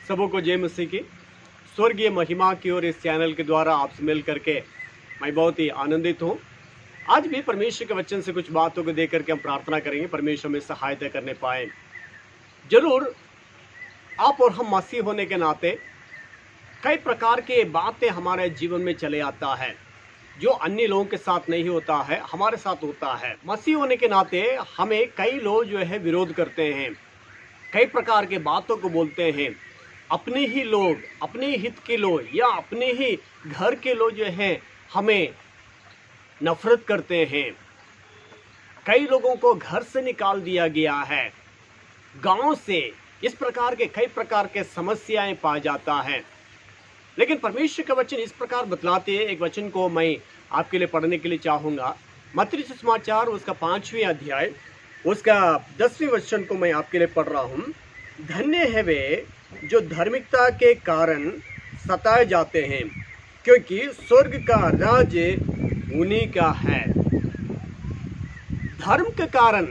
सबों को जय मसीह की स्वर्गीय महिमा की और इस चैनल के द्वारा आपसे मिल करके मैं बहुत ही आनंदित हूँ। आज भी परमेश्वर के वचन से कुछ बातों को देख करके हम प्रार्थना करेंगे, परमेश्वर में सहायता करने पाए। जरूर आप और हम मसीह होने के नाते कई प्रकार के बातें हमारे जीवन में चले आता है, जो अन्य लोगों के साथ नहीं होता है, हमारे साथ होता है। मसीह होने के नाते हमें कई लोग जो है विरोध करते हैं, कई प्रकार के बातों को बोलते हैं। अपने ही लोग, अपने हित के लोग या अपने ही घर के लोग जो हैं हमें नफरत करते हैं। कई लोगों को घर से निकाल दिया गया है, गांव से। इस प्रकार के कई प्रकार के समस्याएं पा जाता है। लेकिन परमेश्वर का वचन इस प्रकार बतलाते हैं। एक वचन को मैं आपके लिए पढ़ने के लिए चाहूँगा। मत्ती सुसमाचार उसका 5वें अध्याय उसका 10वें वचन को मैं आपके लिए पढ़ रहा हूँ। धन्य है वे जो धार्मिकता के कारण सताए जाते हैं, क्योंकि स्वर्ग का राज्य उन्हीं का है। धर्म के कारण,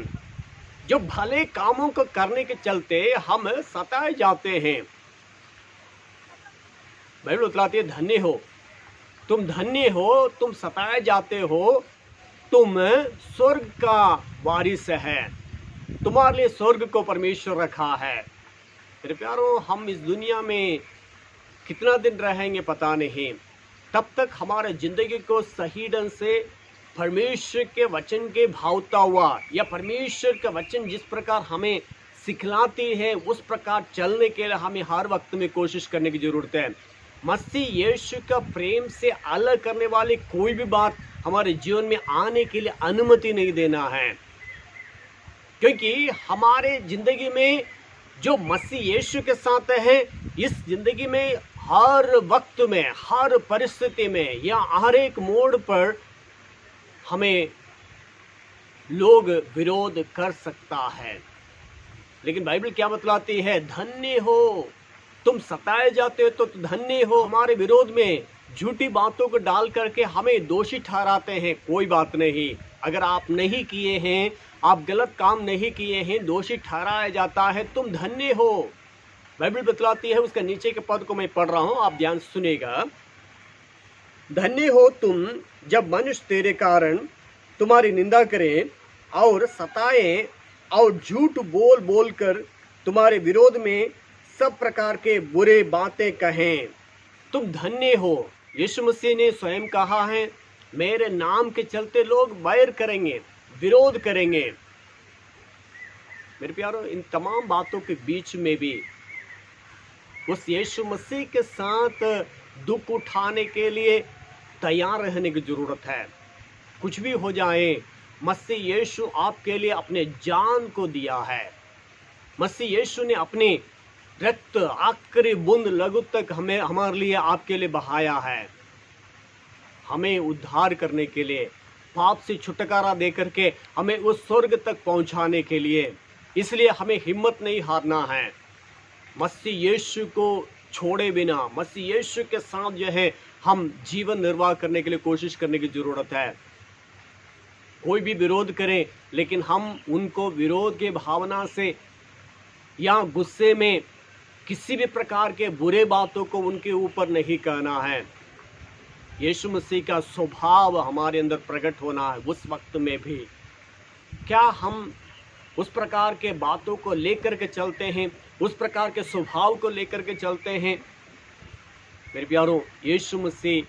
जो भले कामों को करने के चलते हम सताए जाते हैं, बाइबल बतलाती है धन्य हो, तुम धन्य हो, तुम सताए जाते हो, तुम स्वर्ग का वारिस है, तुम्हारे लिए स्वर्ग को परमेश्वर रखा है। मेरे प्यारों, हम इस दुनिया में कितना दिन रहेंगे पता नहीं। तब तक हमारे जिंदगी को सही ढंग से परमेश्वर के वचन के भावता हुआ, या परमेश्वर का वचन जिस प्रकार हमें सिखलाती है उस प्रकार चलने के लिए हमें हर वक्त में कोशिश करने की जरूरत है। मसीह यीशु का प्रेम से अलग करने वाली कोई भी बात हमारे जीवन में आने के लिए अनुमति नहीं देना है, क्योंकि हमारे जिंदगी में जो मसीह यीशु के साथ है, इस जिंदगी में हर वक्त में, हर परिस्थिति में या हर एक मोड़ पर हमें लोग विरोध कर सकता है। लेकिन बाइबल क्या बतलाती है? धन्य हो, तुम सताए जाते हो तो धन्य हो। हमारे विरोध में झूठी बातों को डाल करके हमें दोषी ठहराते हैं। कोई बात नहीं, अगर आप नहीं किए हैं, आप गलत काम नहीं किए हैं, दोषी ठहराया जाता है, तुम धन्य हो। बाइबल बतलाती है, उसका नीचे के पद को मैं पढ़ रहा हूं, आप ध्यान सुनिएगा। धन्य हो तुम जब मनुष्य तेरे कारण तुम्हारी निंदा करें और सताएं और झूठ बोल बोल कर तुम्हारे विरोध में सब प्रकार के बुरे बातें कहें। तुम धन्य हो। यीशु मसीह ने स्वयं कहा है, मेरे नाम के चलते लोग बैर करेंगे, विरोध करेंगे। मेरे प्यारों, इन तमाम बातों के बीच में भी उस यीशु मसीह के साथ दुख उठाने के लिए तैयार रहने की जरूरत है। कुछ भी हो जाए, मसीह यीशु आपके लिए अपने जान को दिया है। मसीह यीशु ने अपने रक्त आखिरी बूंद लहू तक हमारे लिए, आपके लिए बहाया है, हमें उद्धार करने के लिए, पाप से छुटकारा दे करके हमें उस स्वर्ग तक पहुंचाने के लिए। इसलिए हमें हिम्मत नहीं हारना है। मसीह यीशु को छोड़े बिना, मसीह यीशु के साथ जो है हम जीवन निर्वाह करने के लिए कोशिश करने की जरूरत है। कोई भी विरोध करे, लेकिन हम उनको विरोध के भावना से या गुस्से में किसी भी प्रकार के बुरे बातों को उनके ऊपर नहीं कहना है। यीशु मसीह का स्वभाव हमारे अंदर प्रकट होना है। उस वक्त में भी क्या हम उस प्रकार के बातों को लेकर के चलते हैं, उस प्रकार के स्वभाव को लेकर के चलते हैं? मेरे प्यारों, यीशु मसीह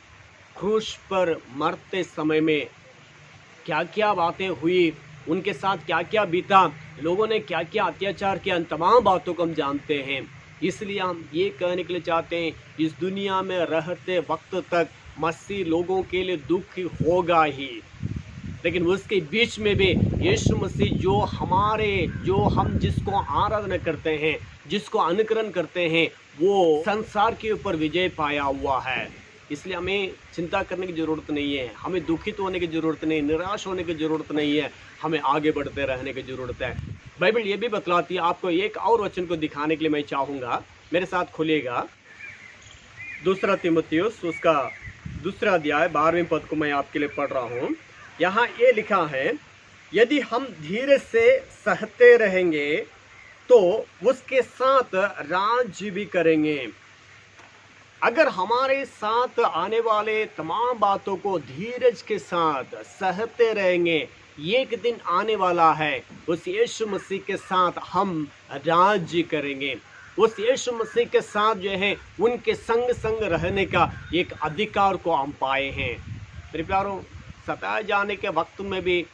क्रूस पर मरते समय में क्या क्या बातें हुई, उनके साथ क्या क्या बीता, लोगों ने क्या क्या अत्याचार किया, इन तमाम बातों को हम जानते हैं। इसलिए हम ये कहने के लिए चाहते हैं, इस दुनिया में रहते वक्त तक मसीह लोगों के लिए दुख होगा ही, लेकिन उसके बीच में भी यीशु मसीह जो हम जिसको आराधना करते हैं, जिसको अनुकरण करते हैं, वो संसार के ऊपर विजय पाया हुआ है। इसलिए हमें चिंता करने की ज़रूरत नहीं है, हमें दुखित होने की ज़रूरत नहीं, निराश होने की ज़रूरत नहीं है, हमें आगे बढ़ते रहने की ज़रूरत है। बाइबल ये भी बतलाती है, आपको एक और वचन को दिखाने के लिए मैं चाहूँगा, मेरे साथ खुलिएगा। 2 तीमुथियुस उसका 2 अध्याय 12वें पद को मैं आपके लिए पढ़ रहा हूँ। यहाँ ये लिखा है, यदि हम धीरे से सहते रहेंगे तो उसके साथ राज्य भी करेंगे। अगर हमारे साथ आने वाले तमाम बातों को धीरज के साथ सहते रहेंगे, एक दिन आने वाला है उस यीशु मसीह के साथ हम राज्य करेंगे। उस यीशु मसीह के साथ जो है उनके संग संग रहने का एक अधिकार को हम पाए हैं। मेरे प्यारों, सताए जाने के वक्त में भी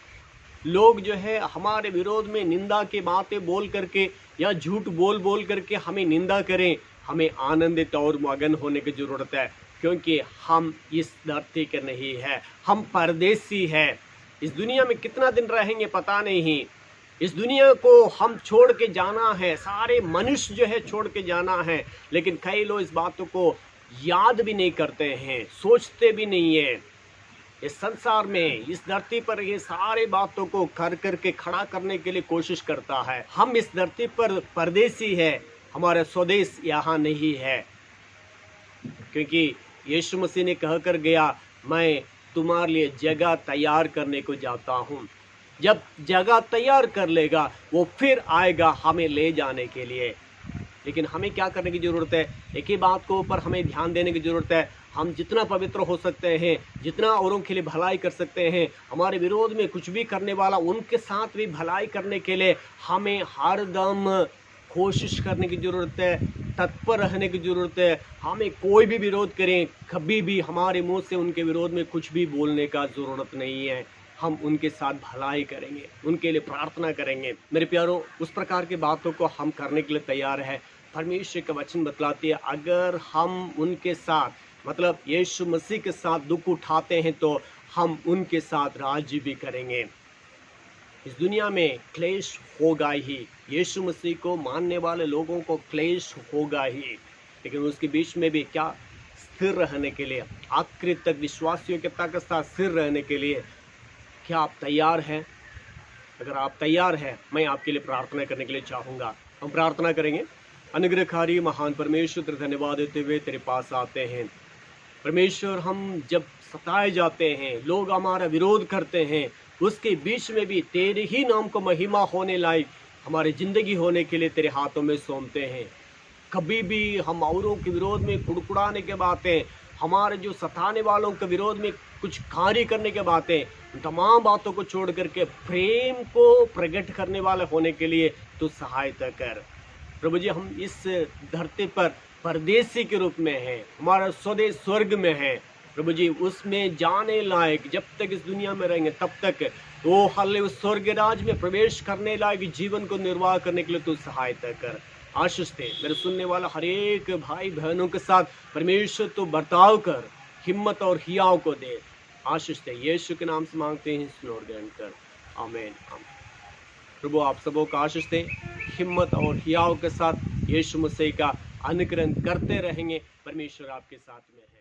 लोग जो है हमारे विरोध में निंदा की बातें बोल करके या झूठ बोल बोल करके हमें निंदा करें, हमें आनंदित और मगन होने की ज़रूरत है, क्योंकि हम इस धरती के नहीं है, हम परदेसी हैं। इस दुनिया में कितना दिन रहेंगे पता नहीं। इस दुनिया को हम छोड़ के जाना है, सारे मनुष्य जो है छोड़ के जाना है, लेकिन कई लोग इस बातों को याद भी नहीं करते हैं, सोचते भी नहीं है। इस संसार में, इस धरती पर ये सारे बातों को कर करके खड़ा करने के लिए कोशिश करता है। हम इस धरती पर परदेसी है, हमारा स्वदेश यहाँ नहीं है, क्योंकि यीशु मसीह ने कह कर गया, मैं तुम्हारे लिए जगह तैयार करने को जाता हूँ। जब जगह तैयार कर लेगा वो फिर आएगा हमें ले जाने के लिए। लेकिन हमें क्या करने की ज़रूरत है? एक ही बात को ऊपर हमें ध्यान देने की ज़रूरत है। हम जितना पवित्र हो सकते हैं, जितना औरों के लिए भलाई कर सकते हैं, हमारे विरोध में कुछ भी करने वाला उनके साथ भी भलाई करने के लिए हमें हर दम कोशिश करने की ज़रूरत है, तत्पर रहने की ज़रूरत है। हमें कोई भी विरोध करें, कभी भी हमारे मुंह से उनके विरोध में कुछ भी बोलने का ज़रूरत नहीं है। हम उनके साथ भलाई करेंगे, उनके लिए प्रार्थना करेंगे। मेरे प्यारों, उस प्रकार की बातों को हम करने के लिए तैयार है। परमेश्वर का वचन बतलाती है, अगर हम उनके साथ, मतलब यीशु मसीह के साथ दुख उठाते हैं तो हम उनके साथ राज्य भी करेंगे। इस दुनिया में क्लेश होगा ही, यीशु मसीह को मानने वाले लोगों को क्लेश होगा ही, लेकिन उसके बीच में भी क्या, स्थिर रहने के लिए, आखिरी तक विश्वासियों के साथ स्थिर रहने के लिए क्या आप तैयार हैं? अगर आप तैयार हैं, मैं आपके लिए प्रार्थना करने के लिए चाहूँगा। हम प्रार्थना करेंगे। अनुग्रहकारी महान परमेश्वर, तेरे धन्यवाद देते हुए तेरे पास आते हैं। परमेश्वर, हम जब सताए जाते हैं, लोग हमारा विरोध करते हैं, उसके बीच में भी तेरे ही नाम को महिमा होने लायक हमारी ज़िंदगी होने के लिए तेरे हाथों में सौंपते हैं। कभी भी हम औरों के विरोध में कुड़कुड़ाने के बातें, हमारे जो सताने वालों के विरोध में कुछ कार्य करने के बातें, उन तमाम बातों को छोड़ करके प्रेम को प्रकट करने वाले होने के लिए तू सहायता कर। प्रभु जी, हम इस धरती पर परदेसी के रूप में हैं, हमारा स्वदेश स्वर्ग में है। प्रभु जी, उसमें जाने लायक जब तक इस दुनिया में रहेंगे तब तक वो हल्ले उस स्वर्ग राज में प्रवेश करने लायक जीवन को निर्वाह करने के लिए तू सहायता कर। आशीष दे मेरे सुनने वाला हर एक भाई बहनों के साथ परमेश्वर तो बर्ताव कर, हिम्मत और हियाव को दे। आशीष दे, यीशु के नाम से मांगते हैं, सुन और ग्रहण कर। आमीन आमीन। प्रभु आप सबों का आशीष दे, हिम्मत और हियाव के साथ यीशु मसीह का अनुकरण करते रहेंगे। परमेश्वर आपके साथ में है।